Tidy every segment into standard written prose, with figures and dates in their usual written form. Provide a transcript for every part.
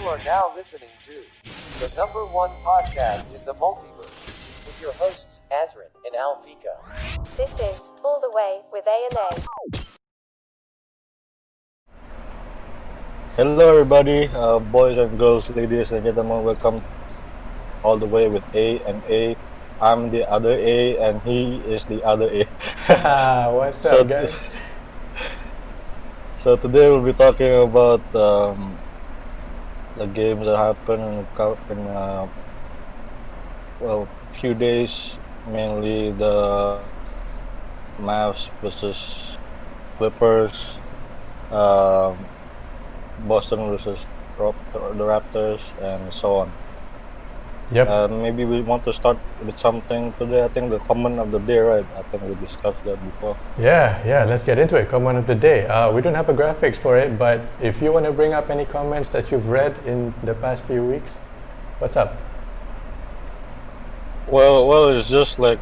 are now listening to the number one podcast in the multiverse with your hosts, Azrin and Alfika. This is All the Way with A&A. Hello, everybody, boys and girls, ladies and gentlemen. Welcome all the way with A and A. I'm the other A, and he is the other A. What's So, up, guys? so today we'll be talking about the games that happened in few days. Mainly the Mavs versus Clippers, um, Boston versus the Raptors, and so on. Yep. Maybe we want to start with something today. I think the comment of the day, right? I think we discussed that before. Yeah, let's get into it. Comment of the day. We don't have a graphics for it, but if you want to bring up any comments that you've read in the past few weeks, what's up? Well, it's just like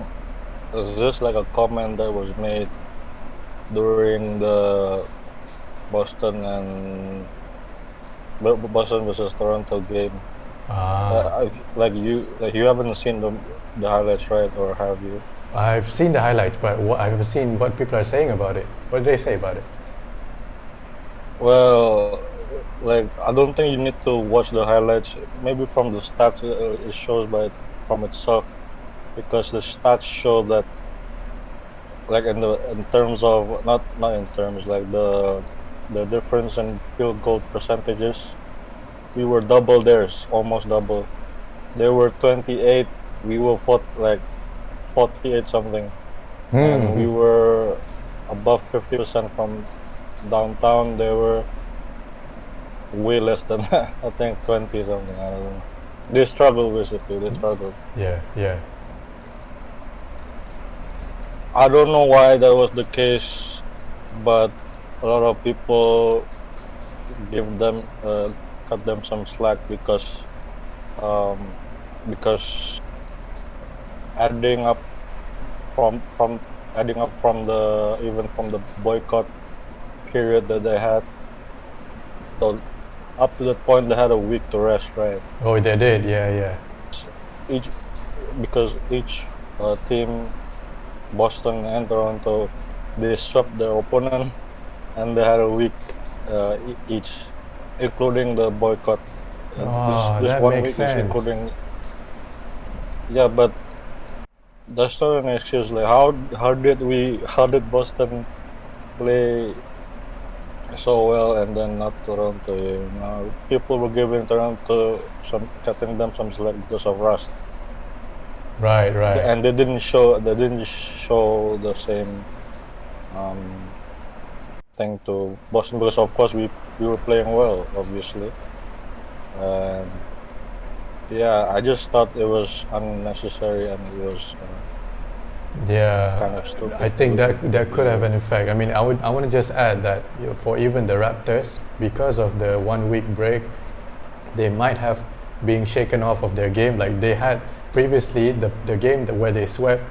a comment that was made during the Boston and Boston versus Toronto game. You haven't seen the highlights, right? Or have you? I've seen the highlights, but I've seen what people are saying about it. What do they say about it? Well, I don't think you need to watch the highlights. Maybe from the stats, it shows from itself, because the stats show that, in terms of not in terms like the difference in field goal percentages, we were double theirs, almost double. They were 28, we were 48 something, and we were above 50% from downtown. They were way less than that. I think 20 something. I don't know. They struggled basically. They struggled. Yeah. I don't know why that was the case, but a lot of people cut them some slack because adding up from the boycott period that they had, so up to that point they had a week to rest, right? Oh, they did. Yeah. Because each team, Boston and Toronto, they swept their opponent, and they had a week each, including the boycott. This that 1 makes week sense. is including. Yeah, but that's not an excuse. Like, how did Boston play so well and then not Toronto? You know, people were giving Toronto cutting them some slack because of rust. Right. And they didn't show the same thing to Boston, because of course we were playing well, obviously. And yeah, I just thought it was unnecessary, and it was kind of stupid. I think that could have an effect. I mean, I want to just add that, you know, for even the Raptors, because of the 1 week break, they might have been shaken off of their game. Like they had previously, the game where they swept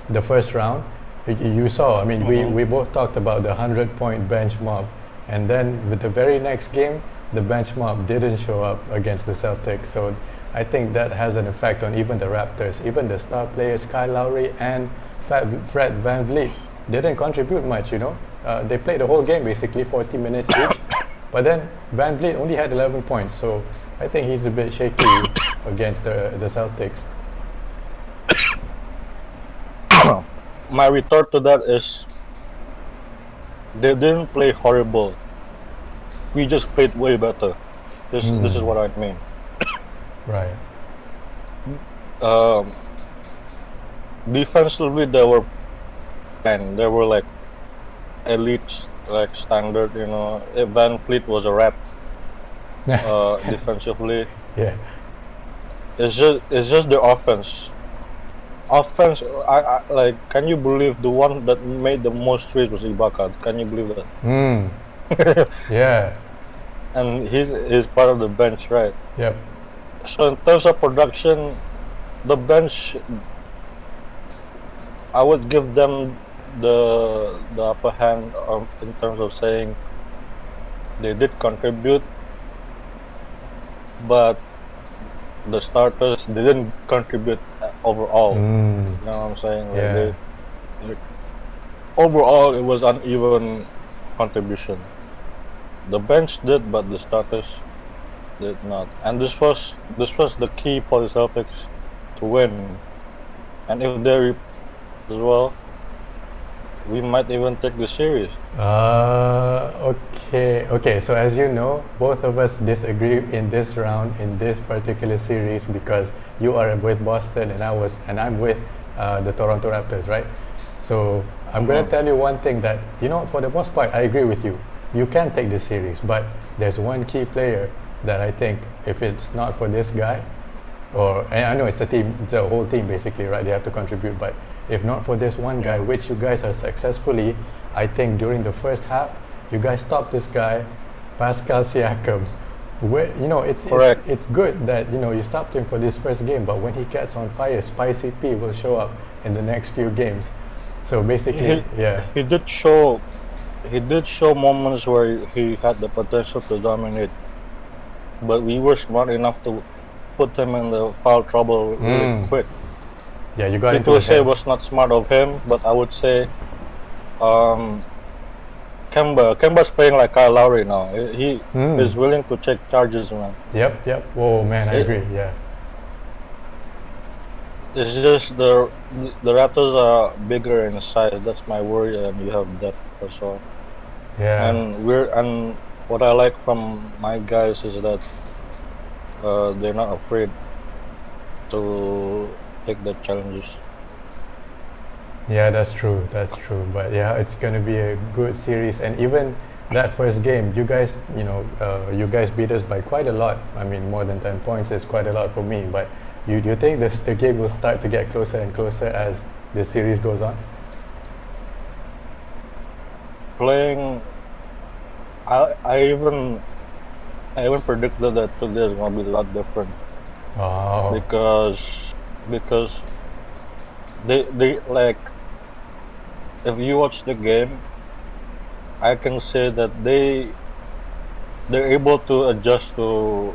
the first round. You saw. I mean, we both talked about the 100-point bench mob, and then with the very next game, the bench mob didn't show up against the Celtics. So I think that has an effect on even the Raptors. Even the star players, Kyle Lowry and Fred VanVleet, didn't contribute much, you know. They played the whole game, basically 40 minutes each. But then VanVleet only had 11 points. So I think he's a bit shaky against the Celtics. My retort to that is, they didn't play horrible. We just played way better. This is what I mean. Right. Defensively, they were like elite, like standard. You know, VanVleet was a rat. Defensively, Yeah. it's just the offense. I like. Can you believe the one that made the most threes was Ibaka? Can you believe that? Yeah. And he's part of the bench, right? Yep. So in terms of production, the bench, I would give them the upper hand in terms of saying they did contribute, but the starters didn't contribute overall. Mm, You know what I'm saying? Like yeah. like, overall, it was uneven contribution. The bench did, but the starters did not. And this was the key for the Celtics to win. And if they as well, we might even take the series. Okay. So as you know, both of us disagree in this round, in this particular series, because you are with Boston and I'm with the Toronto Raptors, right? So I'm gonna tell you one thing that, you know, for the most part, I agree with you. You can take this series, but there's one key player that I think, if it's not for this guy, and I know it's a team, it's a whole team basically, right? They have to contribute, but if not for this one guy, which you guys are successfully, I think during the first half, you guys stopped this guy, Pascal Siakam. You know, Correct. it's good that, you know, you stopped him for this first game, but when he gets on fire, Spicy P will show up in the next few games. So basically, yeah. He did show moments where he had the potential to dominate, but we were smart enough to put him in the foul trouble really quick. Yeah, you got into People his say it head. was not smart of him, but I would say Kemba's playing like Kyle Lowry now. He is willing to take charges, man. Yep. Whoa, man, I agree. Yeah. It's just the Raptors are bigger in size. That's my worry, and you have depth as well. Yeah. And what I like from my guys is that they're not afraid to take the challenges. Yeah, that's true. But yeah, it's gonna be a good series, and even that first game, you guys, you guys beat us by quite a lot. I mean, more than 10 points is quite a lot for me. But do you think the game will start to get closer and closer as the series goes on? Playing, I even predicted that today is gonna be a lot different Oh, because they like, if you watch the game, I can say that they're able to adjust to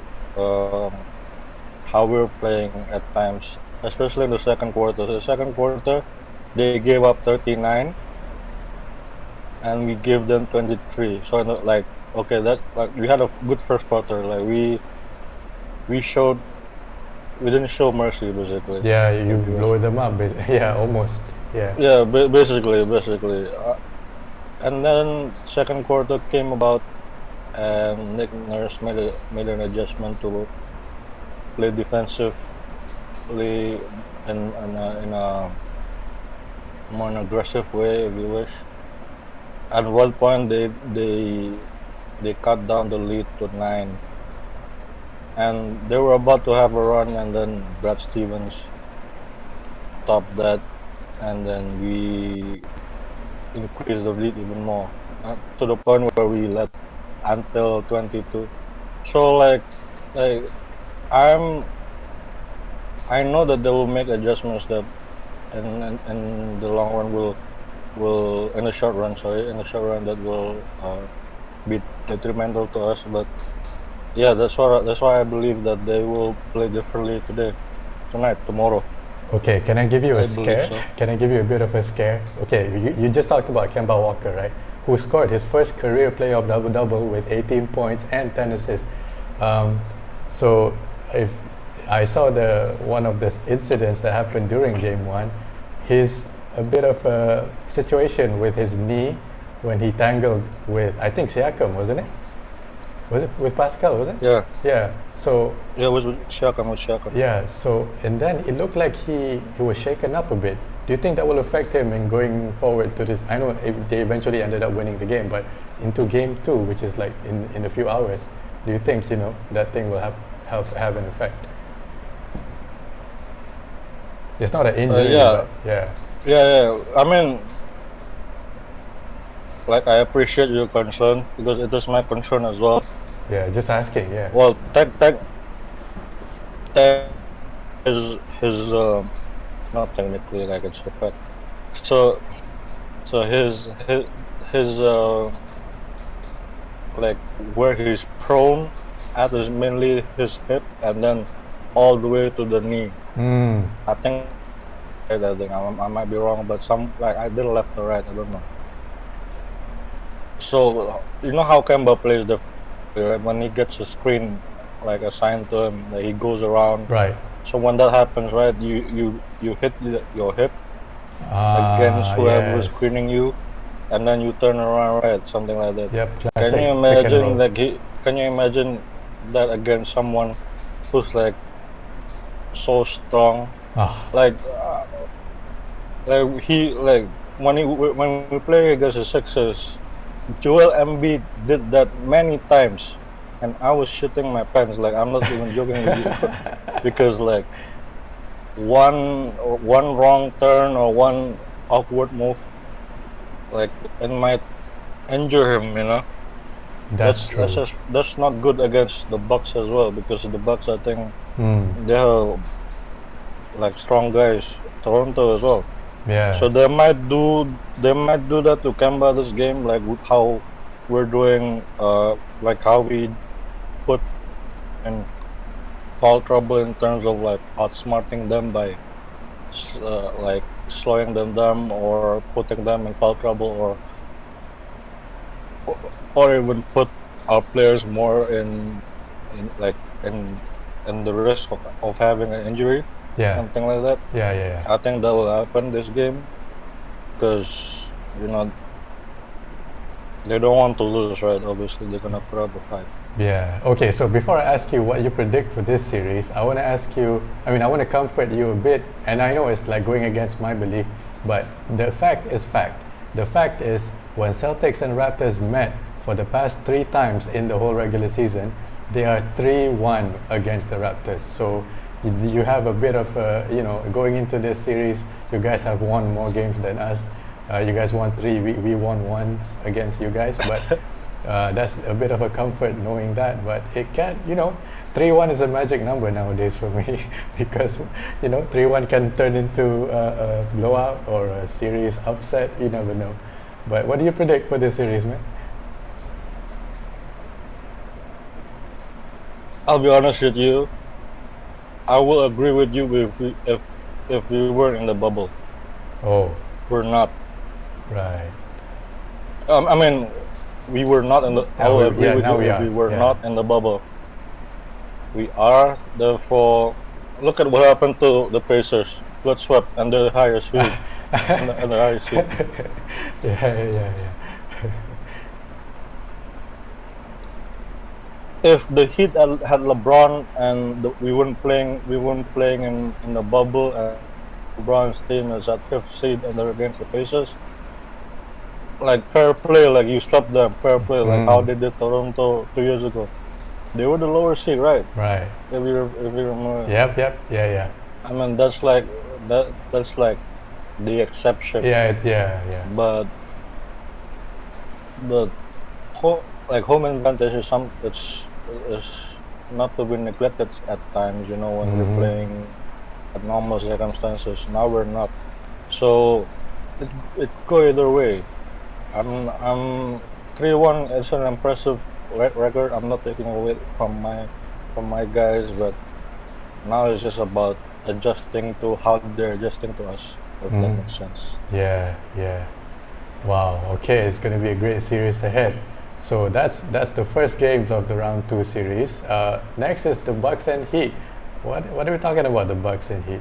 how we're playing at times, especially in the second quarter. The second quarter, they gave up 39, and we gave them 23. So like, okay, that like we had a good first quarter. Like we didn't show mercy basically. yeah, you blow them up. Yeah, almost. Yeah. Yeah, basically. And then second quarter came about, and Nick Nurse made an adjustment to play defensively in a more aggressive way, if you wish. At one point, they cut down the lead to 9, and they were about to have a run, and then Brad Stevens stopped that, and then we increased the lead even more, to the point where we led until 22. So like I know that they will make adjustments that in the long run will in the short run that will be detrimental to us. But yeah, that's why I believe that they will play differently tomorrow. Okay, can I give you a I believe scare? so. Can I give you a bit of a scare? Okay, you just talked about Kemba Walker, right? Who scored his first career playoff double-double with 18 points and 10 assists. So if I saw one of the incidents that happened during Game 1, he's a bit of a situation with his knee when he tangled with, I think, Siakam, wasn't it? Was it with Pascal, was it? Yeah, Yeah, so it was with Siakam. yeah, so and then it looked like he was shaken up a bit. Do you think that will affect him in going forward to this? I know they eventually ended up winning the game, but into Game 2, which is like in a few hours, do you think that thing will have an effect? It's not an injury, yeah. but yeah. Yeah. I mean, like, I appreciate your concern because it is my concern as well. Yeah, just asking, yeah. Well, Tech is not technically like it's a fact. So his like where he's prone, at is mainly his hip and then all the way to the knee. I think I might be wrong, but some like I did left or right, I don't know. So you know how Kemba plays the right? When he gets a screen like assigned to him, that he goes around. Right. So when that happens, right, you hit your hip against whoever is Yes. screening you, and then you turn around, right, something like that. Yep. Can Classic you pick and imagine roll. like can you imagine that against someone who's like so strong, Ah, like he like when we play against the Sixers, Joel Embiid did that many times, and I was shitting my pants. Like I'm not even joking with you, because like one wrong turn or one awkward move, like it might injure him. You know, that's true. that's not good against the Bucks as well, because the Bucks, I think, they're like strong guys. Toronto as well. Yeah. So they might do that to Kemba this game, like with how we're doing, like how we put in foul trouble in terms of like outsmarting them by like slowing them down or putting them in foul trouble, or even put our players more in like in the risk of having an injury, Yeah. something like that. Yeah. I think that will happen this game, because you know they don't want to lose, right? Obviously, they're gonna put up a fight. Yeah. Okay, so before I ask you what you predict for this series, I want to ask you, I want to comfort you a bit, and I know it's like going against my belief, but the fact is fact. The fact is, when Celtics and Raptors met for the past 3 times in the whole regular season, they are 3-1 against the Raptors. So you have a bit of, going into this series, you guys have won more games than us. You guys won 3, we won once against you guys, but that's a bit of a comfort knowing that. But it can, 3-1 is a magic number nowadays for me because, 3-1 can turn into a blowout or a series upset, you never know. But what do you predict for this series, man? I'll be honest with you. I will agree with you if we were in the bubble. Oh, We're not. right. I mean, we were not in the. I will agree with now you we if are. we were Yeah. not in the bubble. We are. Therefore, look at what happened to the Pacers. Got swept and they're the highest seed. and the highest seed. Yeah. If the Heat had LeBron and we weren't playing in the bubble, and LeBron's team is at 5th seed and they're against the Pacers, like fair play, like you swept them, fair play, like how they did Toronto 2 years ago. They were the lower seed, right? Right. If you remember. Yep. Yeah. I mean that's like the exception. Yeah. But home advantage is is not to be neglected at times, when we're playing at normal circumstances. Now we're not, so it go either way. I'm 3-1. It's an impressive record. I'm not taking away from my guys, but now it's just about adjusting to how they're adjusting to us, if that makes sense. Yeah. Wow. Okay, it's going to be a great series ahead. So that's the first games of the round 2 series. Next is the Bucks and Heat. What are we talking about, the Bucks and Heat?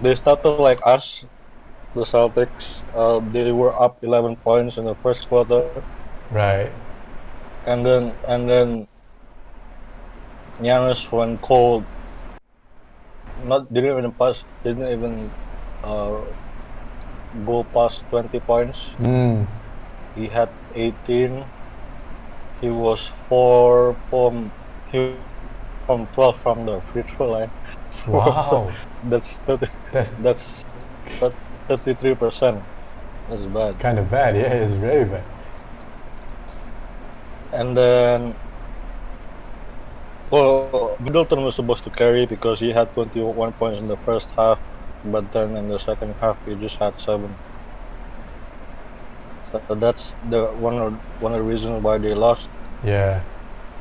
They started like us, the Celtics. They were up 11 points in the first quarter, Right. and then Giannis went cold. Didn't even go past 20 points. He had 18. He was 4 from 12 from the free throw line. Wow. That's That's 33%. That's bad. kind of bad. Yeah, it's very bad. And then, well, Middleton was supposed to carry because he had 21 points in the first half, but then in the second half he just had 7. So that's the one of the reasons why they lost. Yeah,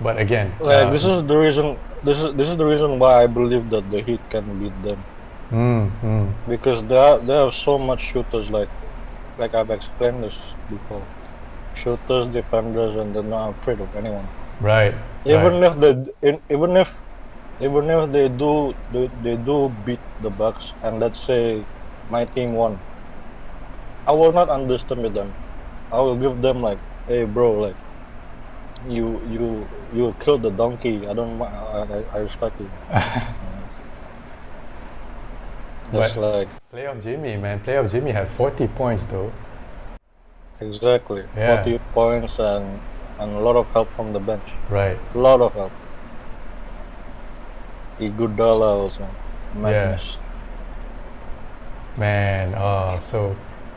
but again, Like this is the reason. This is the reason why I believe that the Heat can beat them because they have so much shooters. Like I've explained this before. Shooters, defenders, and they're not afraid of anyone. right, Even right. if they do beat the Bucks, and let's say my team won, I will not underestimate them. I will give them like, hey bro, like you killed the donkey. I don't mind. I respect you. That's But like playoff Jimmy, man, playoff Jimmy had 40 points though. exactly Yeah. 40 points and a lot of help from the bench. Right. A lot of help. Iguodala also. Madness. Man, so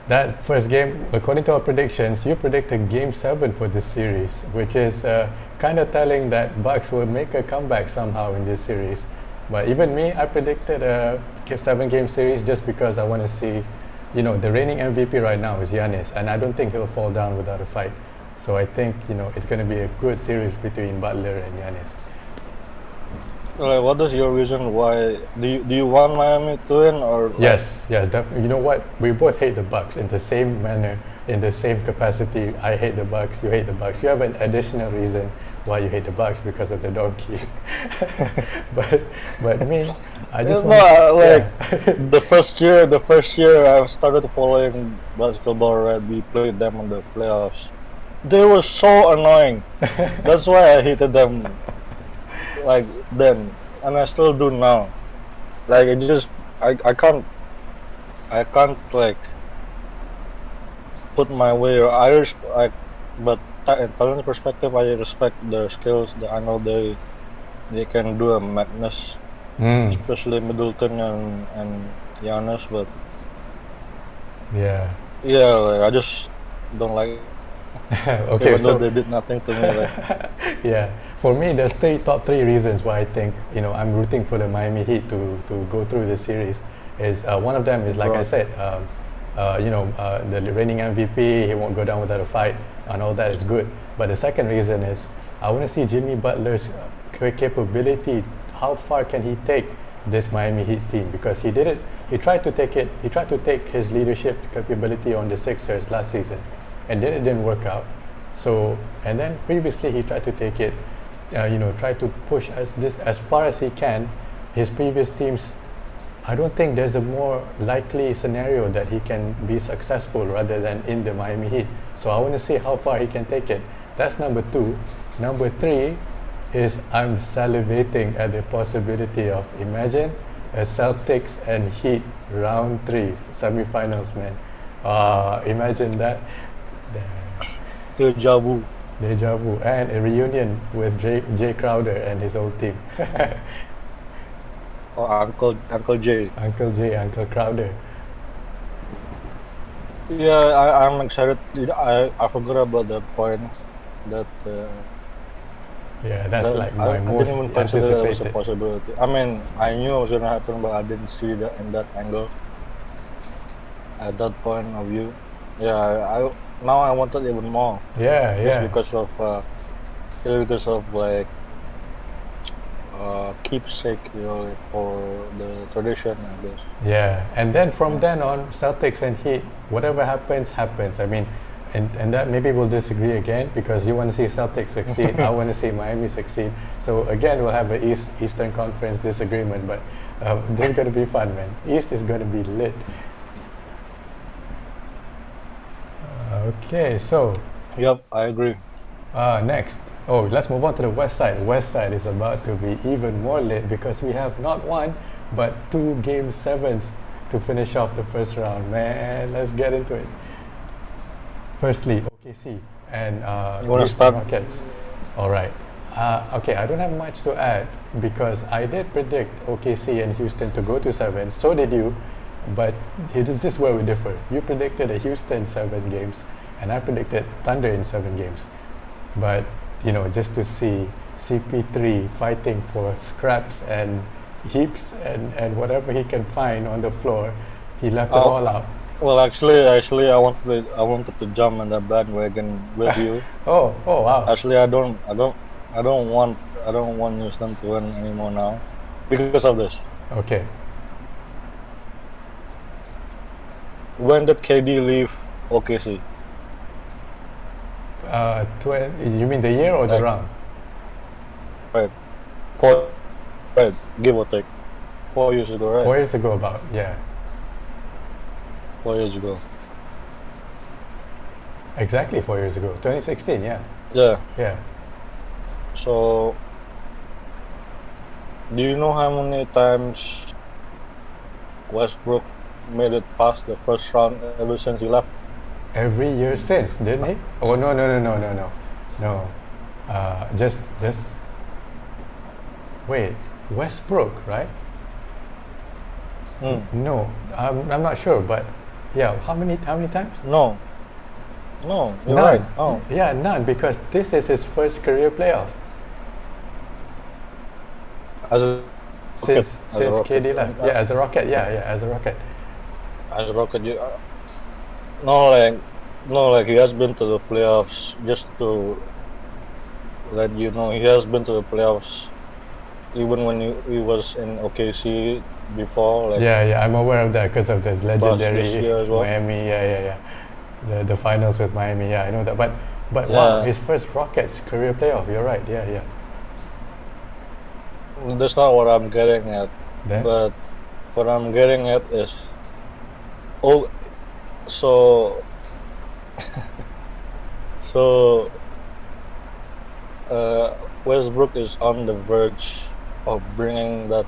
that first game, according to our predictions, you predicted Game 7 for this series, which is kind of telling that Bucks will make a comeback somehow in this series. But even me, I predicted a 7-game series just because I want to see, the reigning MVP right now is Giannis, and I don't think he'll fall down without a fight. So I think, it's going to be a good series between Butler and Giannis. What is your reason why do you want Miami to win or Yes, definitely. You know what? We both hate the Bucks in the same manner, in the same capacity. I hate the Bucks. You hate the Bucks. You have an additional reason why you hate the Bucks because of the donkey. but me, I just want. the first year I started following basketball, right? We played them in the playoffs. They were so annoying. That's why I hated them like then, and I still do now. Like I can't like put my way or but in talent perspective I respect their skills. I know they can do a madness, especially Middleton and Giannis, but Yeah. like, I just don't like Okay, even though so they did nothing to me. Like, yeah, for me, there's top three reasons why I think I'm rooting for the Miami Heat to go through this series. Is one of them is like I said, the reigning MVP, he won't go down without a fight, and all that is good. But the second reason is I want to see Jimmy Butler's capability. How far can he take this Miami Heat team? Because he did it. He tried to take his leadership capability on the Sixers last season, and then it didn't work out. So, and then previously he tried to take it, try to push as far as he can. His previous teams, I don't think there's a more likely scenario that he can be successful rather than in the Miami Heat. So I want to see how far he can take it. That's number 2. Number 3 is I'm salivating at the possibility of imagine a Celtics and Heat round 3 semifinals, man. Imagine that. deja vu. Deja vu, and a reunion with Jay Crowder and his old team. Or Uncle Jay. Uncle Jay, Uncle Crowder. Yeah, I'm excited. I forgot about that point. That Yeah, that's like my I most didn't even consider that as a anticipated. possibility. I mean, I knew it was gonna happen, but I didn't see that in that angle. At that point of view, yeah, I now I want it even more. Yeah, Just yeah. because of like keepsake, like, for the tradition, I guess. Yeah, and then from then on, Celtics and Heat, whatever happens, happens. I mean, and that maybe we'll disagree again because you want to see Celtics succeed, I want to see Miami succeed. So again, we'll have an Eastern Conference disagreement, but this is going to be fun, man. East is going to be lit. Okay, so Yep, I agree. next. Oh, let's move on to the West side. West side is about to be even more lit because we have not one, but 2 Game 7s to finish off the first round. Man, let's get into it. Firstly, OKC and You wanna Houston start? Rockets. All right. Okay, I don't have much to add because I did predict OKC and Houston to go to 7. So did you. But this is where we differ. You predicted a Houston 7 games, and I predicted Thunder in 7 games. But just to see CP3 fighting for scraps and heaps and whatever he can find on the floor, he left it all out. Well, actually, I wanted to jump on that bandwagon with you. Oh, wow. Actually, I don't want Houston to win anymore now because of this. Okay. When did KD leave OKC? You mean the year or the Like- round? Right, right, give or take, 4 years ago, right? 4 years ago, about, yeah. 4 years ago. Exactly 4 years ago. 2016, yeah. Yeah. Yeah. So, do you know how many times Westbrook made it past the first round ever since he left? Every year since, didn't he? Oh, no. No. Just wait, Westbrook, right? No, I'm not sure, but yeah, how many times? No, you're None. right. Oh, Yeah, none, because this is his first career playoff as a since as a Rocket. KD left. Yeah, as a Rocket. Yeah, as a Rocket. as a Rocket, no, like he has been to the playoffs. Just to let you know, he has been to the playoffs, even when he was in OKC before. Like, Yeah, I'm aware of that because of this legendary this year as well. Miami. Yeah. The finals with Miami. Yeah, I know that. But wow, Yeah. his first Rockets career playoff. You're right. Yeah. That's not what I'm getting at. Then But what I'm getting at is, oh, so, so, Westbrook is on the verge of bringing that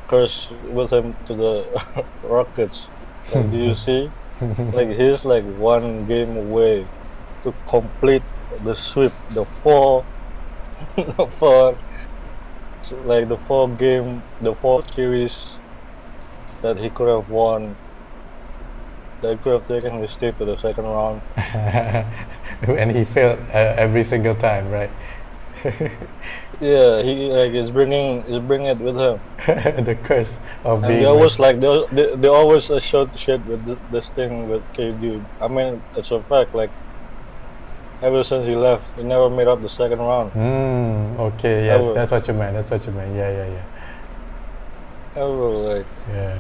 curse with him to the Rockets. Like, do you see? Like, he's like one game away to complete the sweep, the four, the four, like the four series that he could have won, that could have taken his team to the second round. and he failed every single time, right? Yeah, he like is bringing it with him. The curse of And being they always like they always shot shit with this thing with KD. I mean, it's a fact. Like, ever since he left, he never made up the second round. Okay, yes, Ever. that's what you meant. Yeah. Ever, like, Yeah.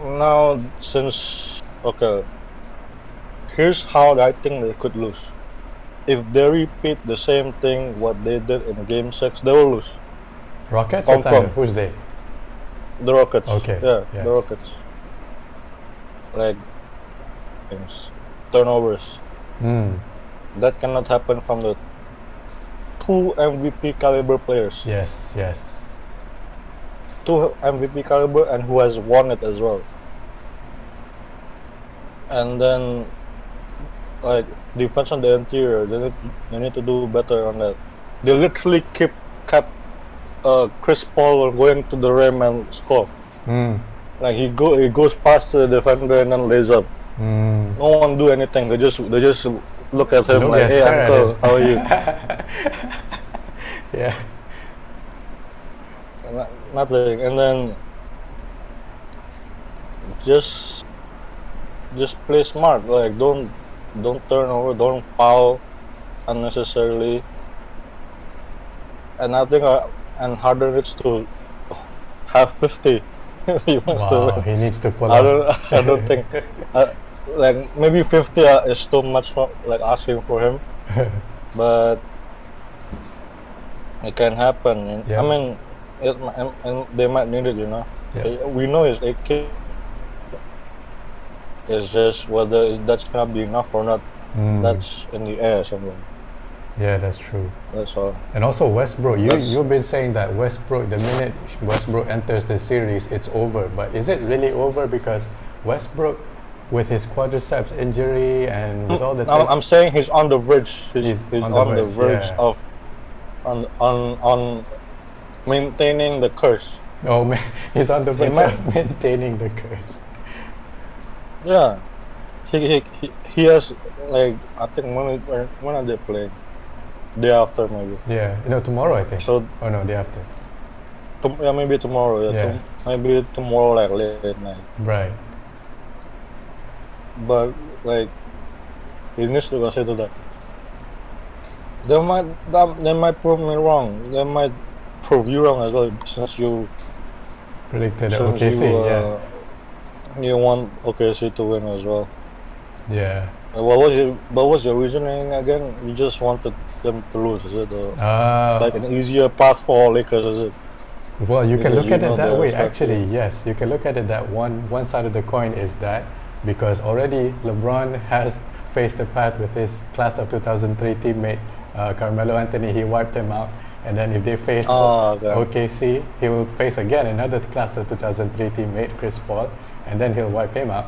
now since okay, here's how I think they could lose. If they repeat the same thing what they did in Game 6, they will lose. Rockets or Confirm. Thunder? Who's they? The Rockets. Okay, Yeah, yeah. the Rockets. Like, things, turnovers. That cannot happen from the two MVP caliber players. Yes. Two MVP caliber and who has won it as well. And then, like, defense on the interior, they need to do better on that. They literally kept Chris Paul going to the rim and score. Like, he goes past the defender and then lays up. No one do anything. They just look at him like, hey, stare at uncle, him. how are you? Yeah. Nothing. And then just play smart. Like, don't turn over, don't foul unnecessarily. And I think and Harden needs to have 50 if he wants to Wow, win. he needs to pull I off. don't think like maybe 50 is too much for like asking for him, but it can happen. And, Yeah. I mean, and they might need it, you know. Yeah. We know it's 8K. It's just whether that's gonna be enough or not. That's in the air somewhere. Yeah, that's true. That's all. And also Westbrook, That's- you've been saying that Westbrook, the minute Westbrook enters the series, it's over. But is it really over? Because Westbrook, with his quadriceps injury and with all the I'm saying he's on the verge. He's on on the the verge, verge yeah. of on maintaining the curse. oh man, he's on the verge might- of maintaining the curse. Yeah, he has like I think when are they playing? Day after maybe. Yeah, tomorrow I think. So Oh no, day after. Yeah, maybe tomorrow. Yeah, Yeah. maybe tomorrow, like late night. Right. But like, he needs to consider that. They might prove me wrong. They might prove you wrong as well, since you Predicted since OKC. you Yeah. you want OKC to win as well. Yeah. What was your reasoning again? You just wanted them to lose, is it? Like an easier path for Lakers, is it? Well, you can Because look at you know it that their way. structure. Actually, yes, you can look at it that one side of the coin is that because already LeBron has faced the path with his class of 2003 teammate Carmelo Anthony. He wiped him out, and then if they face Okay. OKC, he will face again another class of 2003 teammate Chris Paul, and then he'll wipe him out.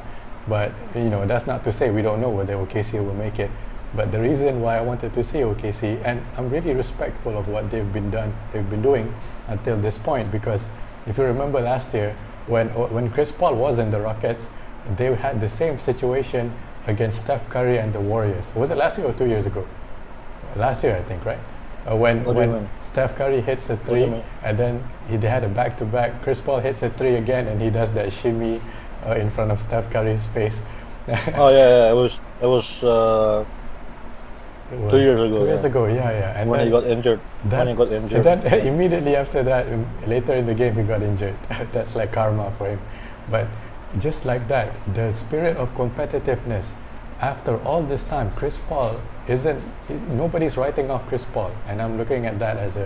But that's not to say we don't know whether OKC will make it. But the reason why I wanted to see OKC, and I'm really respectful of what they've been doing until this point, because if you remember last year when Chris Paul was in the Rockets, they had the same situation against Steph Curry and the Warriors. Was it last year or 2 years ago? Last year, I think, right? When What do you mean? Steph Curry hits a do you three, mean? and then they had a back-to-back. Chris Paul hits a three again, and he does that shimmy in front of Steph Curry's face. Oh yeah, it was It was 2 years ago. 2 years yeah. ago, yeah. And When then he got injured. that- When he got and injured. then immediately after that, later in the game, he got injured. That's like karma for him. But just like that, the spirit of competitiveness. After all this time, Chris Paul nobody's writing off Chris Paul, and I'm looking at that as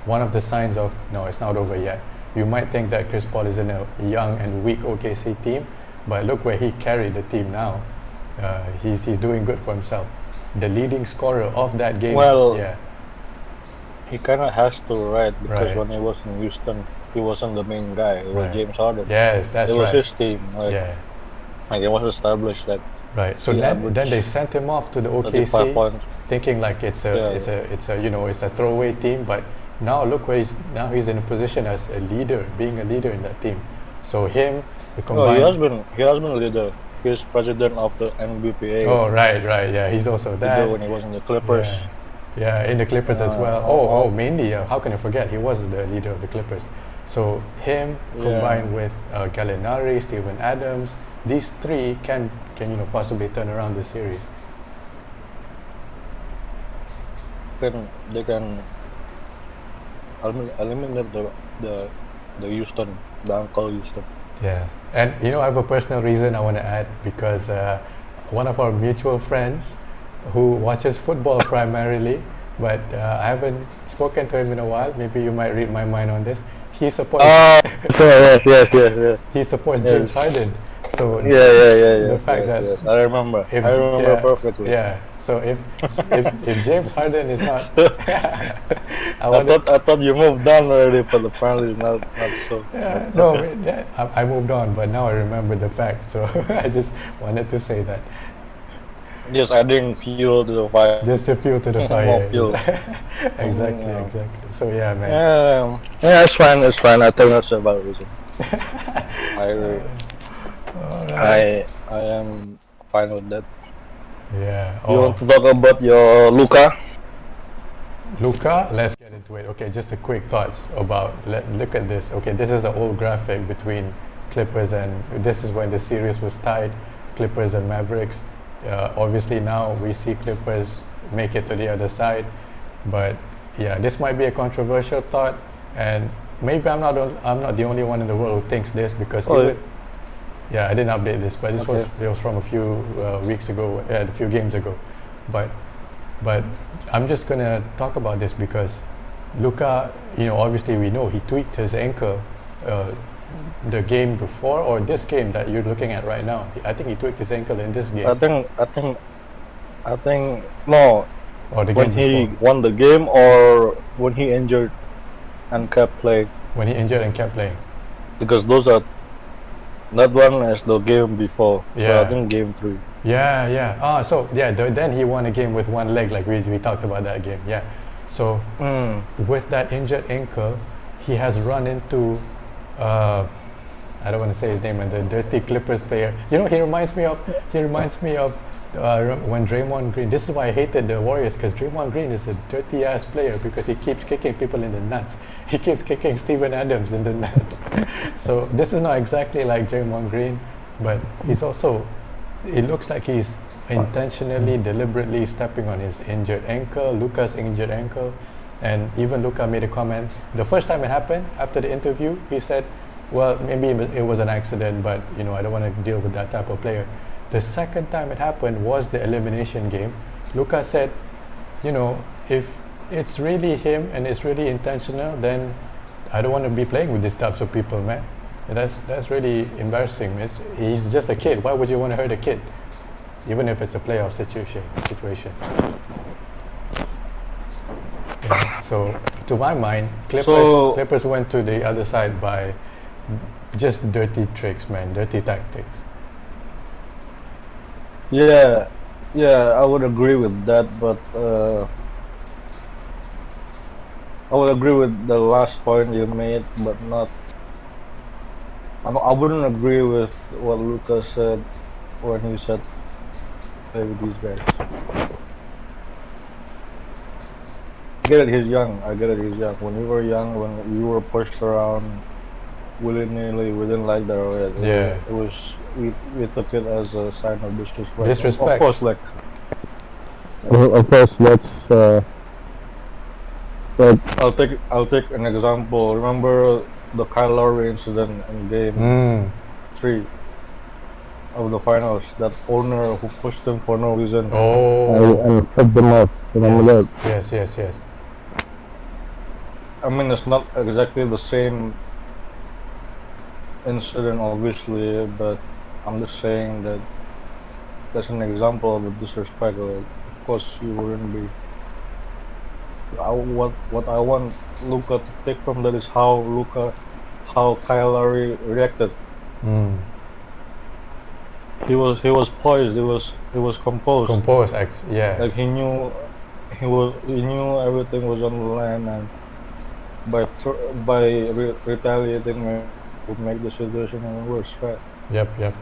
one of the signs of no, it's not over yet. You might think that Chris Paul is in a young and weak OKC team, but look where he carried the team now. He's doing good for himself. The leading scorer of that game. Well, yeah, He kind of has to, right? Because Right. when he was in Houston, he wasn't the main guy. It was Right. James Harden. yes, that's It was right. his team. Yeah, Like it was established that right. So he then they averaged sent him off to the 35 OKC, points. thinking like it's a throwaway team. But now look where he's in a position as a leader, being a leader in that team. So him, the No, combined. he has been a leader. He's president of the NBPA. Oh right, yeah. He's also that. When he was in the Clippers. Yeah, in the Clippers as well. Mainly, how can I forget? He was the leader of the Clippers. So him combined with Gallinari, Steven Adams, these three can possibly turn around the series. They can eliminate the Houston, the Uncle Houston. Yeah, and I have a personal reason I want to add because one of our mutual friends who watches football primarily, but I haven't spoken to him in a while. Maybe you might read my mind on this. He supports Yes. he supports Yes. James Harden. So Yeah. the fact that yes. I remember. if I remember yeah, perfectly. Yeah. So if James Harden is not, I thought you moved on already, but apparently it's not so. Yeah, But no, okay. I moved on, but now I remember the fact. So I just wanted to say that. Just adding fuel to the fire. Just to fuel to the More fire. fuel. Exactly. Yeah. So yeah, man. Yeah, it's fine. I think that's a valid reason. I am fine with that. Yeah. You want to talk about your Luka? Luka, let's get into it. Okay, just a quick thoughts about. Look at this. Okay, this is an old graphic between Clippers and this is when the series was tied, Clippers and Mavericks. Obviously now we see Clippers make it to the other side, but yeah, this might be a controversial thought, and maybe I'm not the only one in the world who thinks this because I didn't update this, but it was from a few weeks ago, a few games ago, but I'm just gonna talk about this because Luka, obviously we know he tweaked his ankle the game before or this game that you're looking at right now. I think he tweaked his ankle in this game. I think no. Or the When game he before. won the game or when he injured and kept playing, When he injured and kept playing. because that one is the game before. So Yeah. I think game 3. Yeah. Then he won a game with one leg, like we talked about that game. Yeah. So with that injured ankle, he has run into I don't want to say his name, and the dirty Clippers player. He reminds me of when Draymond Green. This is why I hated the Warriors, because Draymond Green is a dirty ass player because he keeps kicking people in the nuts. He keeps kicking Steven Adams in the nuts. So this is not exactly like Draymond Green, but he's also. It looks like he's intentionally, deliberately stepping on his injured ankle, Luka's injured ankle, and even Luka made a comment. The first time it happened, after the interview, he said, well, maybe it was an accident, but I don't want to deal with that type of player. The second time it happened was the elimination game. Luka said, if it's really him and it's really intentional, then I don't want to be playing with these types of people, man. And that's really embarrassing. He's just a kid. Why would you want to hurt a kid? Even if it's a playoff situation. Yeah, so to my mind, Clippers went to the other side by just dirty tricks, man, dirty tactics. Yeah, I would agree with that, but I would agree with the last point you made, but not. I wouldn't agree with what Lucas said when he said play with these guys. I get it, he's young. When we were young, when we were pushed around willy-nilly, we didn't like that. Yeah. It was we took it as a sign of disrespect. Disrespect. Of course, I'll take an example. Remember the Kyle Lowry incident in game 3 of the finals? That owner who pushed him for no reason. Oh. And cut them off. Remember that? Yes. I mean, it's not exactly the same incident, obviously, but I'm just saying that that's an example of disrespect. Of course, you wouldn't be. What I want Luka to take from that is how Kyle Lowry reacted. He was poised. He was composed. Yeah. Like he knew everything was on the line, and by retaliating would make the situation even worse, right? Yep.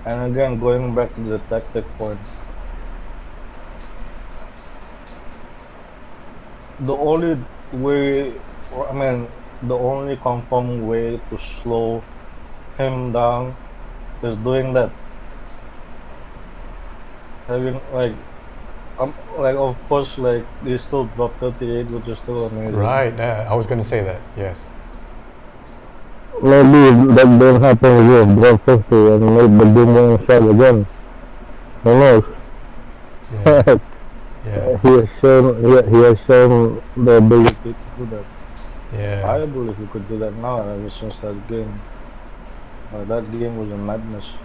And again, going back to the tactic point, the only confirmed way to slow him down is doing that. Having of course, they still dropped 38, which is still amazing. Right. I was gonna say that. Yes. Maybe that don't happen again. Drop 50 and maybe do more shot again. Who knows? Yeah. Yeah. He has shown the ability To do that. Yeah. I believe he could do that now ever since that game. That game was a madness.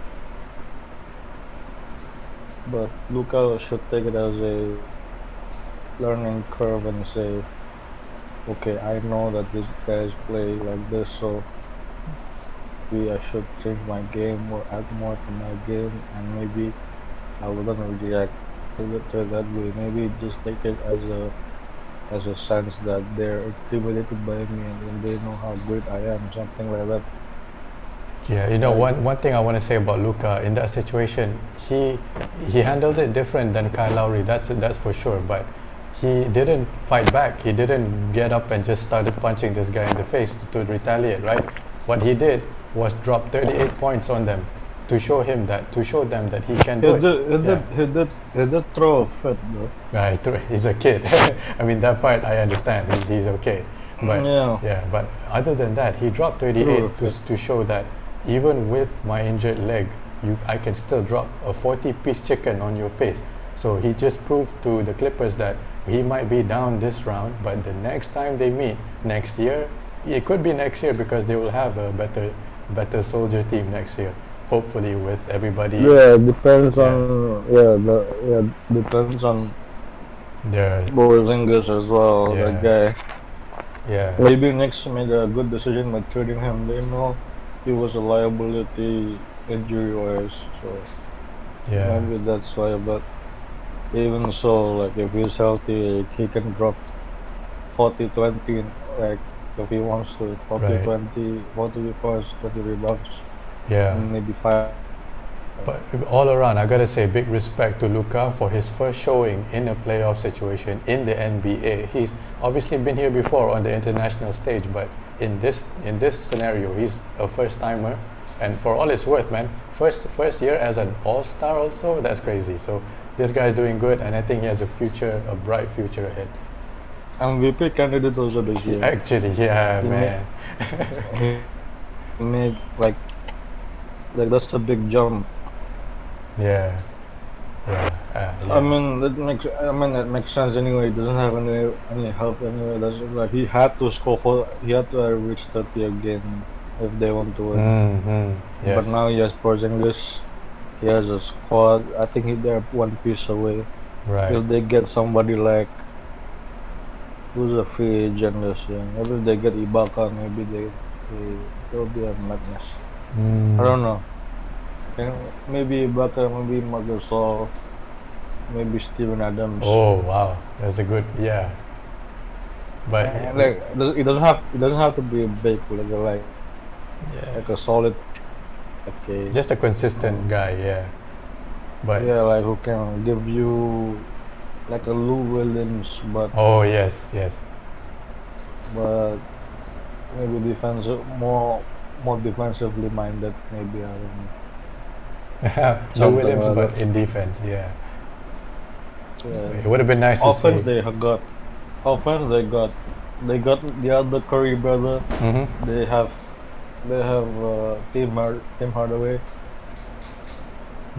But Luka should take it as a learning curve and say, okay, I know that these guys play like this, so maybe I should change my game or add more to my game, and maybe I wouldn't react to it that way. Maybe just take it as a sense that they're intimidated by me and they know how great I am, something like that. Yeah, one thing I want to say about Luka in that situation, he handled it different than Kyle Lowry. That's for sure. But he didn't fight back. He didn't get up and just started punching this guy in the face to retaliate. Right? What he did was drop 38 points on them to show them that he can do it. He did throw a fit though. Right, he's a kid. I mean, that part I understand. He's okay. But but other than that, he dropped 38 to show that even with my injured leg, I can still drop a 40-piece chicken on your face. So he just proved to the Clippers that he might be down this round, but the next time they meet next year, it could be next year because they will have a better soldier team next year. Hopefully, with everybody. Yeah, depends on their Porzingis as well. That guy. Yeah. Maybe Knicks made a good decision by trading him. They know he was a liability injury-wise, so maybe that's why. But even so, if he's healthy, he can drop 40-20, if he wants to, 40-20, 40 points, 20 rebounds. Yeah. And maybe 5 But all around, I gotta say, big respect to Luka for his first showing in a playoff situation in the NBA. He's obviously been here before on the international stage, but in this scenario, he's a first timer. And for all it's worth, man, first year as an all-star also, that's crazy. So this guy's doing good, and I think he has a bright future ahead. MVP candidate also this year. Actually, yeah, He man. He made like that's a big jump. Yeah. Yeah. I mean that makes sense anyway. It doesn't have any help anyway. That's like he had to reach 30 again if they want to win. Mm-hmm. Yes. But now he has Porzingis. He has a squad. I think they're one piece away. Right. If they get somebody like who's a free agent this year, maybe if they get Ibaka, maybe they'll be a madness. I don't know. Maybe Ibaka, maybe Marc Gasol, maybe Steven Adams. Oh wow, that's a good But Like it doesn't have to be a big like a solid okay. just a consistent guy, yeah. But Yeah, like who can give you like a Lou Williams, but oh yes. maybe more defensively minded. Maybe I don't know. Lou Something Williams, like but that. in defense, yeah. Yeah. It would have been nice to see. Offense they got. They got the other Curry brother. Mm-hmm. They have Tim Hardaway,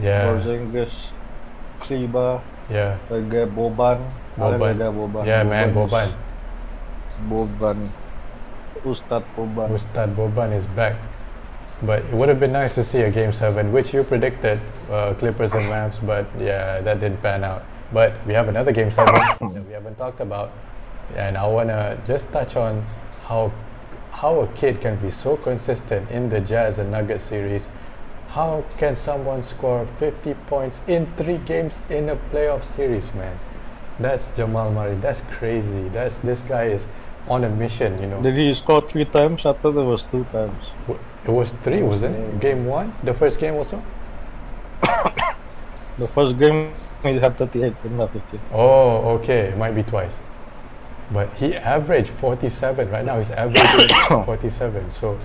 Yeah, Porzingis, Kleba, yeah. they get Boban. Boban. Yeah, man, Boban. Boban. Ustad Boban. Ustad Boban is back. But it would have been nice to see a Game 7, which you predicted, Clippers and Mavs, but yeah, that didn't pan out. But we have another Game 7 that we haven't talked about, and I want to just touch on how a kid can be so consistent in the Jazz and Nuggets series. How can someone score 50 points in 3 games in a playoff series, man? That's Jamal Murray. That's crazy. This guy is on a mission, you know. Did he score 3 times? I thought it was 2 times. It was 3, wasn't it? Game 1? The first game also? The first game he had 38, not 50. Oh, okay. It might be twice. But he averaged 47. Right now he's averaging 47. So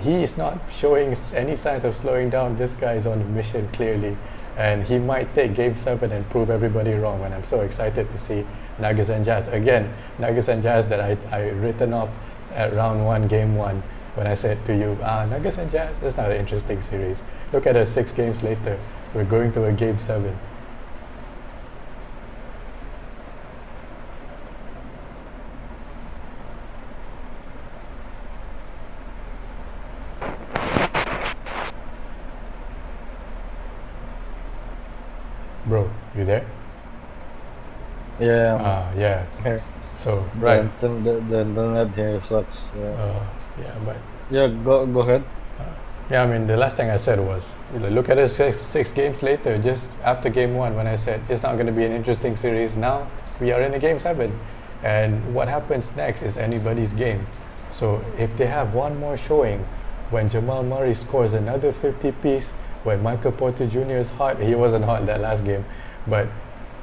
he is not showing any signs of slowing down. This guy is on a mission clearly. And he might take Game 7 and prove everybody wrong. And I'm so excited to see Nuggets and Jazz. Again, Nuggets and Jazz that I written off at round 1, Game 1. When I said to you, Nuggets and Jazz, it's not an interesting series. Look at us 6 games later. We're going to a Game 7. Bro, you there? Yeah, Yeah. I'm here. So, right. The internet here sucks. Yeah, Yeah, but yeah, go ahead. yeah, I mean, the last thing I said was, look at us 6 games later, just after Game 1, when I said it's not going to be an interesting series. Now we are in a Game 7, and what happens next is anybody's game. So if they have one more showing, when Jamal Murray scores another 50 piece, when Michael Porter Jr. is hot, he wasn't hot that last game, but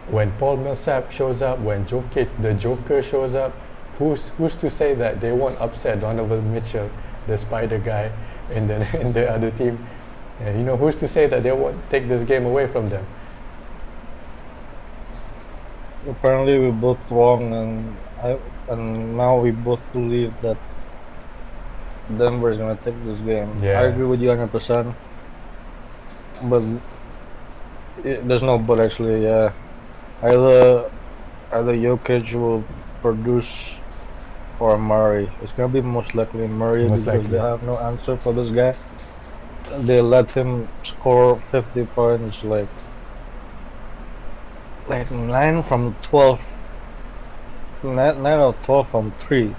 when Paul Millsap shows up, when the Joker shows up, who's to say that they won't upset Donovan Mitchell, the Spider guy in the other team? Who's to say that they won't take this game away from them? Apparently we're both wrong, and now we both believe that Denver is gonna take this game. Yeah. I agree with you 100%. But there's no but actually. Yeah, either Jokic will produce or Murray. It's gonna be most likely Murray Most because likely. they have no answer for this guy. They let him score 50 points like 9 from 12. 9 out of 12 from 3.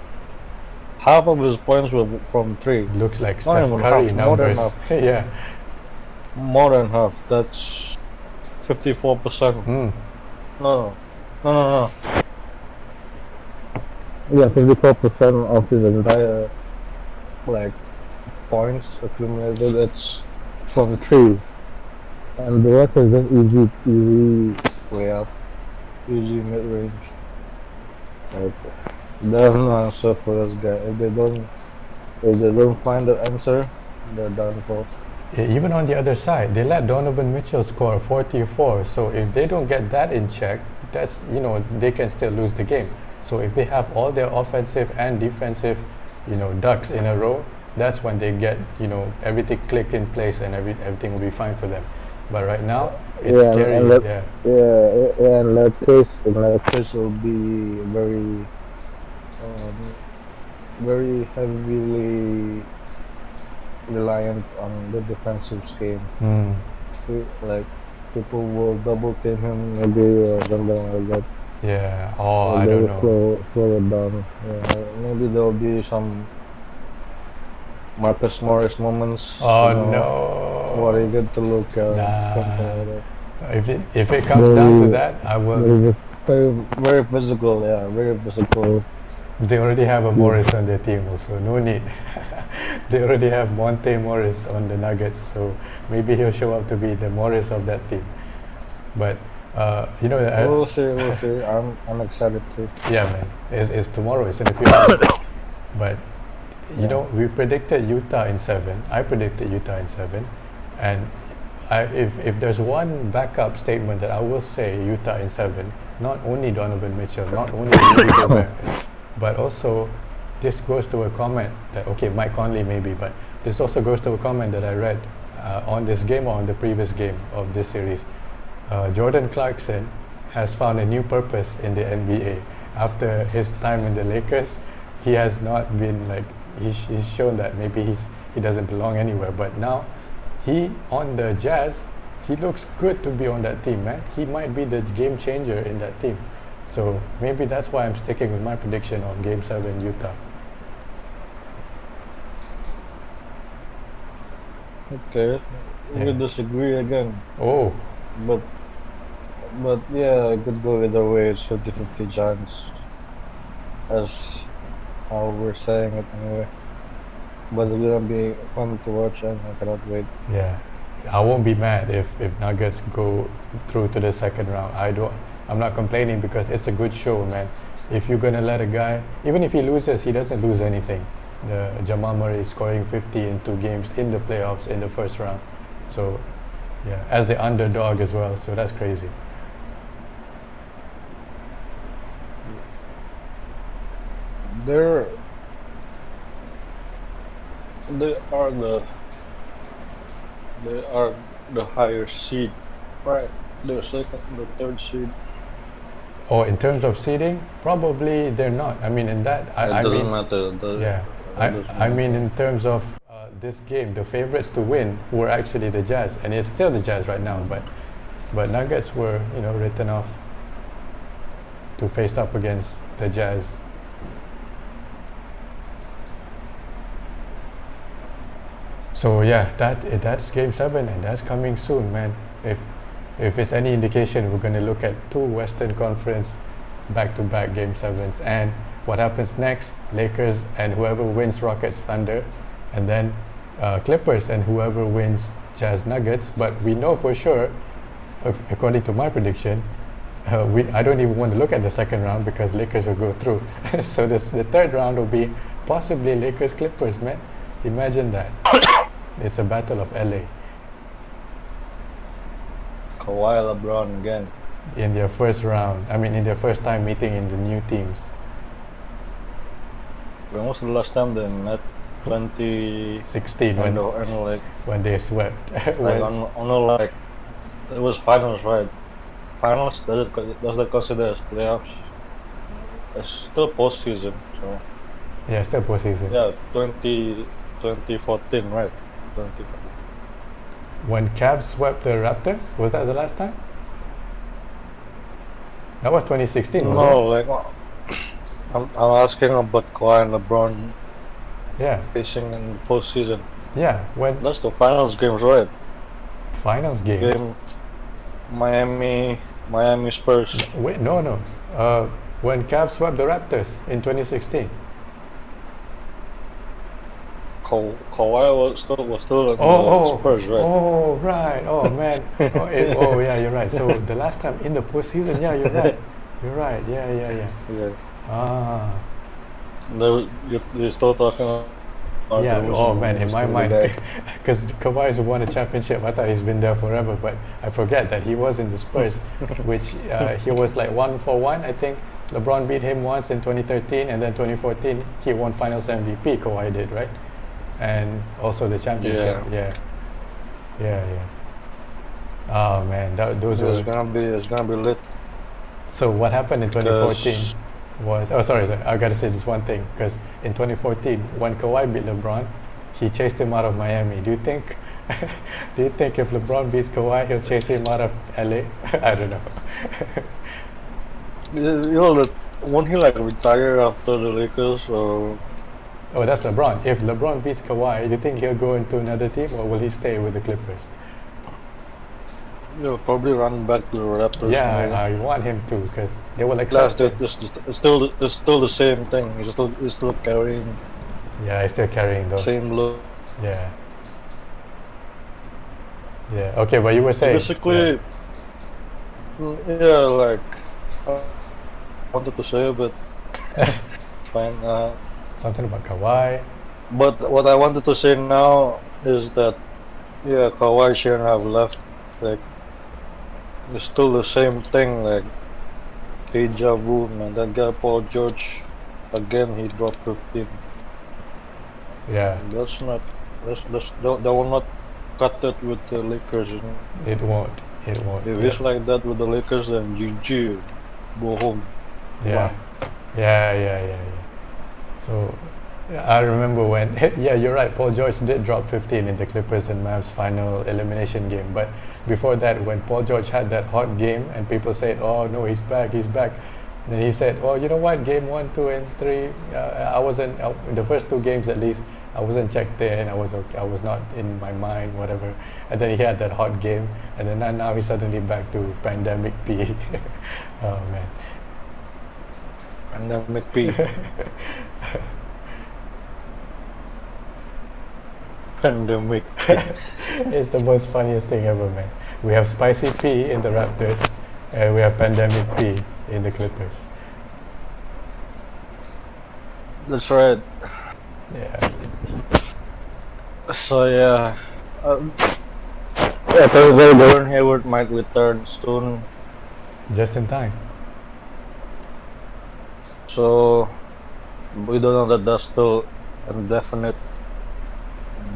Half of his points were from 3. Looks like Not Steph even Curry half, more than numbers. half. Yeah. More than half. That's 54%. No. Yeah, 54% of his entire points accumulated. It's from 3. And the rest is just easy way up, easy mid range. Like, there's no answer for this guy. If they don't find the answer, they're done for. Even on the other side, they let Donovan Mitchell score 44. So if they don't get that in check, that's, you know, they can still lose the game. So if they have all their offensive and defensive, you know, ducks in a row, that's when they get, you know, everything clicked in place and everything will be fine for them. But right now, it's Yeah, scary. and Yeah. in that case, This will be very heavily reliant on the defensive scheme. Mm. Like, people will double team him, maybe something like that. Yeah. Oh, or I they don't will know. slow it down. Yeah, maybe there'll be some Marcus Morris moments. Oh you know, what no. you get to look at. Nah. Something like that. If it comes down to Very, that, I will. very Very physical, yeah, very physical. They already have a Hmm. Morris on their team, also no need. They already have Monte Morris on the Nuggets, so maybe he'll show up to be the Morris of that team. But you know, We'll see, we'll see. I'm excited too. yeah, man, it's tomorrow. It's in a few hours. But you know, we predicted Utah in 7. I predicted Utah in 7, and if there's one backup statement that I will say Utah in 7, not only Donovan Mitchell, not only Rudy Gobert, but also this goes to a comment that, okay, Mike Conley maybe, but this also goes to a comment that I read on this game or on the previous game of this series. Jordan Clarkson has found a new purpose in the NBA. After his time in the Lakers, he has not been like, he's shown that maybe he doesn't belong anywhere, but now he on the Jazz, he looks good to be on that team, man. He might be the game changer in that team. So maybe that's why I'm sticking with my prediction of Game 7 Utah. Okay, we Yeah. disagree again. Oh, But yeah, it could go either way. It's 50-50 chance, as how we're saying it anyway. But it's gonna be fun to watch, and I cannot wait. yeah. I won't be mad if Nuggets go through to the second round. I'm not complaining because it's a good show, man. If you're gonna let a guy, even if he loses, he doesn't lose anything. The Jamal Murray scoring 50 in 2 games in the playoffs in the first round. So, yeah, as the underdog as well. So that's crazy. They're they are the they are the higher seed, right? The second, the third seed. Or in terms of seeding, probably they're not. I mean, in that, It I doesn't mean, matter. yeah. I mean, in terms of this game, the favorites to win were actually the Jazz, and it's still the Jazz right now. But Nuggets were, you know, written off to face up against the Jazz. So yeah, that's Game 7, and that's coming soon, man. If it's any indication, we're gonna look at 2 Western Conference back-to-back Game 7s, and what happens next? Lakers and whoever wins Rockets Thunder, and then Clippers and whoever wins Jazz Nuggets. But we know for sure, according to my prediction, I don't even want to look at the second round because Lakers will go through. So the third round will be possibly Lakers Clippers, man. Imagine that. It's a battle of LA Kawhi, LeBron again. in their first round. I mean, in their first time meeting in the new teams. When was the last time they met? 20. 16 And like when they swept. like When- on like it was finals, right? Finals does that consider as playoffs? It's still postseason, so yeah, still postseason. yeah, it's 2014, right? 2014. When Cavs swept the Raptors, was that the last time? That was 2016, wasn't No, like I'm asking about Kawhi and LeBron it? Yeah, facing in the postseason. yeah. When That's the finals games, right? finals games. Game Miami Spurs. Wait, no. When Cavs swept the Raptors in 2016. Kawhi was still in the Spurs, right? Oh, right. Oh, man. Oh, yeah, you're right. So the last time in the postseason, yeah, you're right. You're right. Yeah. Yeah. Ah, You're still talking about yeah. the Oh, Wizards, man, in still my the mind, guy. because Kawhi's won a championship, I thought he's been there forever, but I forget that he was in the Spurs, which he was like 1-for-1, I think. LeBron beat him once in 2013, and then 2014 he won Finals MVP. Kawhi did, right? And also the championship. Yeah. Oh man, those So were. it's gonna be lit. So what happened in 2014 Because was, sorry, I gotta say this one thing, because in 2014 when Kawhi beat LeBron, he chased him out of Miami. Do you think if LeBron beats Kawhi, he'll chase him out of LA? I don't know. that won't he like retire after the Lakers or Oh, that's LeBron. If LeBron beats Kawhi, do you think he'll go into another team, or will he stay with the Clippers? he'll probably run back to the Raptors? Yeah, maybe. I want him to, because they will Plus, accept it. it's still the same thing. He's still carrying Yeah, he's still carrying though. same look. Yeah. Okay, but you were saying. Basically, yeah, like I wanted to say, but fine. Something about Kawhi. But what I wanted to say now is that yeah, Kawhi shouldn't have left. Like it's still the same thing. Like deja vu, man. That guy Paul George, again he dropped 15. Yeah, That's not. That will not cut it with the Lakers. You know? it won't. It won't. If Yeah. it's like that with the Lakers, then GG, go home. Yeah. Yeah. So I remember when yeah, you're right. Paul George did drop 15 in the Clippers and Mavs final elimination game. But before that, when Paul George had that hot game and people said, "Oh no, he's back." Then he said, "Oh, you know what? Game 1, 2, and 3. I wasn't the first 2 games at least. I wasn't checked in. I was not in my mind, whatever." And then he had that hot game, and then now he's suddenly back to pandemic P. Oh man. Pandemic P. Pandemic. It's the most funniest thing ever, man. We have Spicy P in the Raptors, and we have Pandemic P in the Clippers. That's right. Yeah. So yeah, Gordon Hayward might return soon. Just in time. So we don't know that that's still indefinite,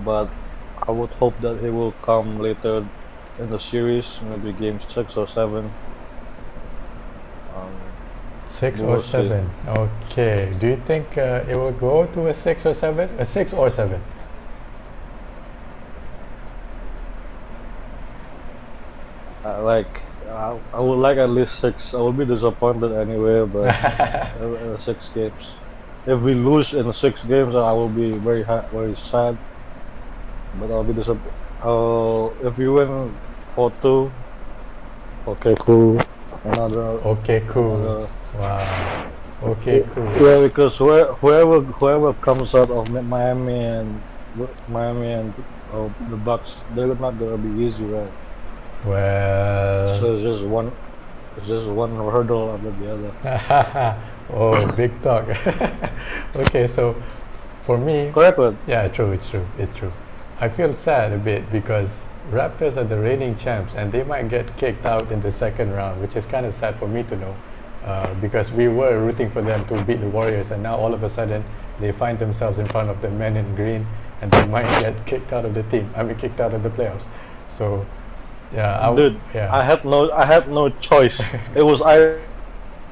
but I would hope that he will come later in the series, maybe game 6 or 7. 6 We'll or see. 7. Okay. Do you think it will go to a 6 or 7? A 6 or 7? I would like at least 6. I will be disappointed anyway, but 6 games. If we lose in 6 games, I will be very sad. But I'll be disappointed. If we win 4-2, okay, cool. Another. Okay, cool. Wow. Okay, cool. Yeah, because whoever comes out of Miami and the Bucks, they're not gonna be easy, right? Well. So it's just one hurdle after the other. Oh, big talk. Okay, so for me, Correct, but yeah, true, it's true. I feel sad a bit because Raptors are the reigning champs and they might get kicked out in the second round, which is kind of sad for me to know because we were rooting for them to beat the Warriors and now all of a sudden they find themselves in front of the men in green and they might get kicked out of the kicked out of the playoffs. So, yeah, I had no choice. It was either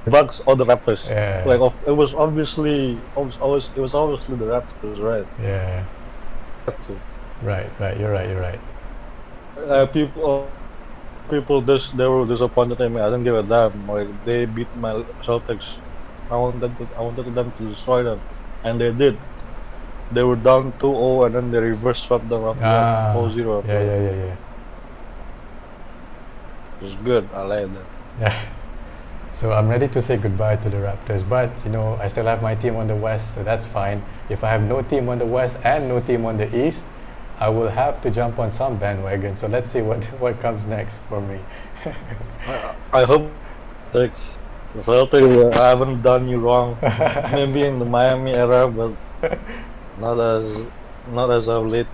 Bucks or the Raptors. Yeah. Like it was obviously the Raptors, right? Yeah, right, you're right. People they were disappointed in me. I didn't give a damn. Like they beat my Celtics. I wanted them to destroy them, and they did. They were down 2-0 and then they reverse swept them after that 4-0. Yeah. It was good. I like that. Yeah. So I'm ready to say goodbye to the Raptors, but you know I still have my team on the West, so that's fine. If I have no team on the West and no team on the East, I will have to jump on some bandwagon. So let's see what comes next for me. I hope thanks. So I haven't done you wrong. Maybe in the Miami era, but not as of late.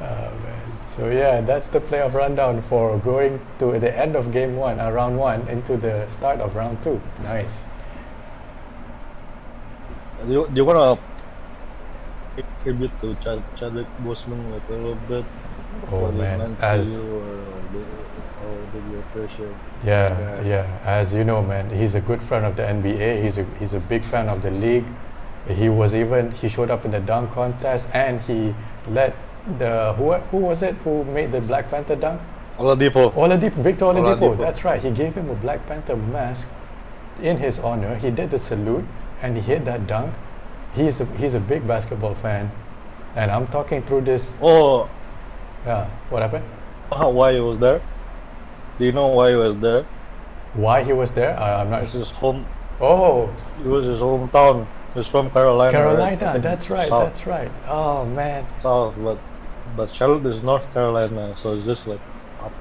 Man. So yeah, that's the playoff rundown for going to the end of game one, round one, into the start of round two. Nice. Do you wanna pay tribute to Chadwick Boseman like a little bit? Oh What he man, meant to as you, or did you appreciate? yeah, as you know, man, he's a good friend of the NBA. He's a big fan of the league. He showed up in the dunk contest, and he led the who was it who made the Black Panther dunk? Oladipo. Victor Oladipo. Oladipo. That's right. He gave him a Black Panther mask in his honor. He did the salute and he hit that dunk. He's a big basketball fan, and I'm talking through this. Oh, Yeah, what happened? why he was there? Do you know why he was there? Why he was there? I'm not It's sure. his home. Oh, It was his hometown. He's from Carolina. Carolina. right? That's right. South, That's right. Oh man. South, but Charlotte is North Carolina, so it's just like up.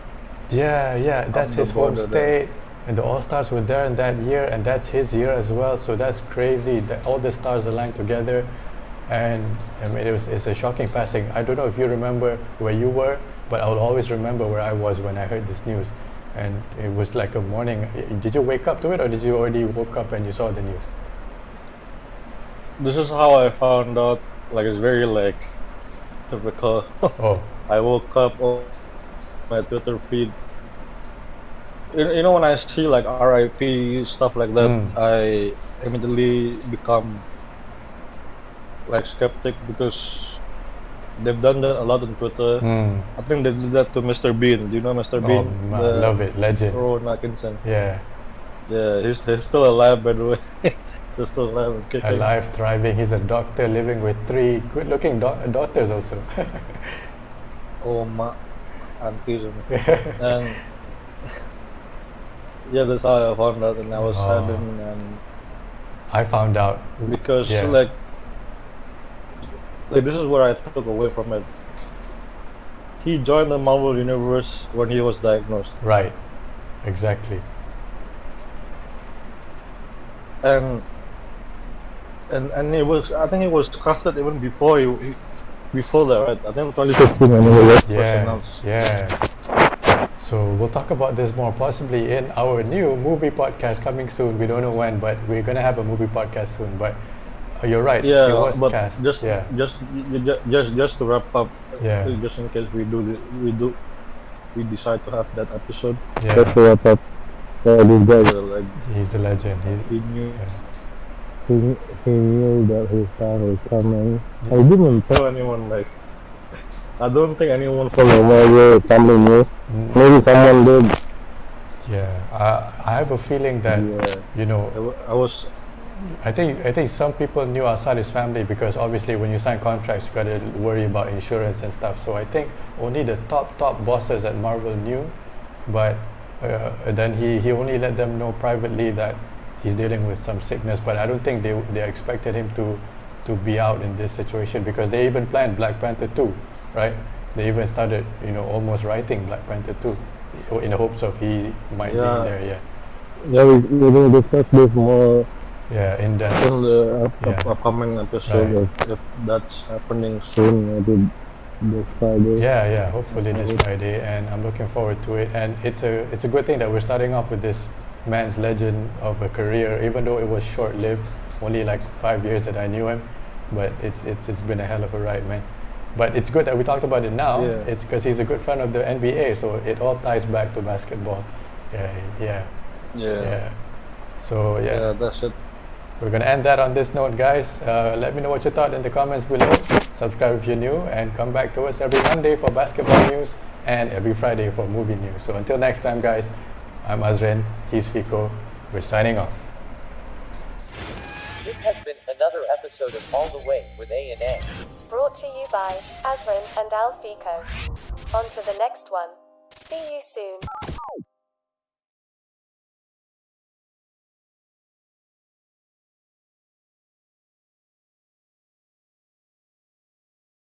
Yeah. That's the his home border there. state, and the All Stars were there in that year, and that's his year as well. So that's crazy that all the stars aligned together, and I mean it's a shocking passing. I don't know if you remember where you were, but I will always remember where I was when I heard this news, and it was like a morning. Did you wake up to it, or did you already woke up and you saw the news? This is how I found out. Like it's very like typical. Oh, I woke up on my Twitter feed. You know when I see like RIP stuff like that, I immediately become like skeptic because they've done that a lot on Twitter. I think they did that to Mr. Bean. Do you know Mr. oh, Bean? man, I love it, legend. Rowan Atkinson. Yeah, Yeah, he's still alive by the way. He's still alive and kicking. alive, thriving. He's a doctor living with 3 good-looking daughters also. Oh my aunties and yeah, that's how I found out, and I was Oh. saddened and I found out. because Yeah. like this is what I took away from it. He joined the Marvel Universe when he was diagnosed, Right, exactly. and he was. I think he was casted even before before that, right? I think 2015 when he was first announced. Yes. So we'll talk about this more possibly in our new movie podcast coming soon. We don't know when, but we're gonna have a movie podcast soon. But you're right. He Yeah, was but cast. just to wrap up, Yeah. just in case we decide to have that episode. Yeah. That's to wrap up. This guy, Like He's a legend. he knew. he knew that his time was coming. I didn't Tell anyone like. I don't think anyone tell followed. him whether something new. Maybe someone did. Yeah. I have a feeling that Yeah, you know. I was. I think some people knew outside his family because obviously when you sign contracts you gotta worry about insurance and stuff. So I think only the top bosses at Marvel knew, but then he only let them know privately that he's dealing with some sickness. But I don't think they expected him to be out in this situation because they even planned Black Panther 2, right? They even started almost writing Black Panther 2 in the hopes of he might be Yeah. in there. Yeah, we will discuss this more Yeah, in that. In the Yeah. upcoming episode, Right. if that's happening soon. soon, maybe this Friday. Yeah, hopefully this Friday, and I'm looking forward to it. And it's a good thing that we're starting off with this man's legend of a career, even though it was short-lived, only like 5 years that I knew him. But it's been a hell of a ride, man. But it's good that we talked about it now. Yeah. It's because he's a good friend of the NBA, so it all ties back to basketball. Yeah. So Yeah, that's it. we're gonna end that on this note, guys. Let me know what you thought in the comments below. Subscribe if you're new, and come back to us every Monday for basketball news and every Friday for movie news. So until next time, guys, I'm Azrin, he's Fico. We're signing off. This has been another episode of All the Way with A&A. Brought to you by Azrin and Alfico. On to the next one. See you soon.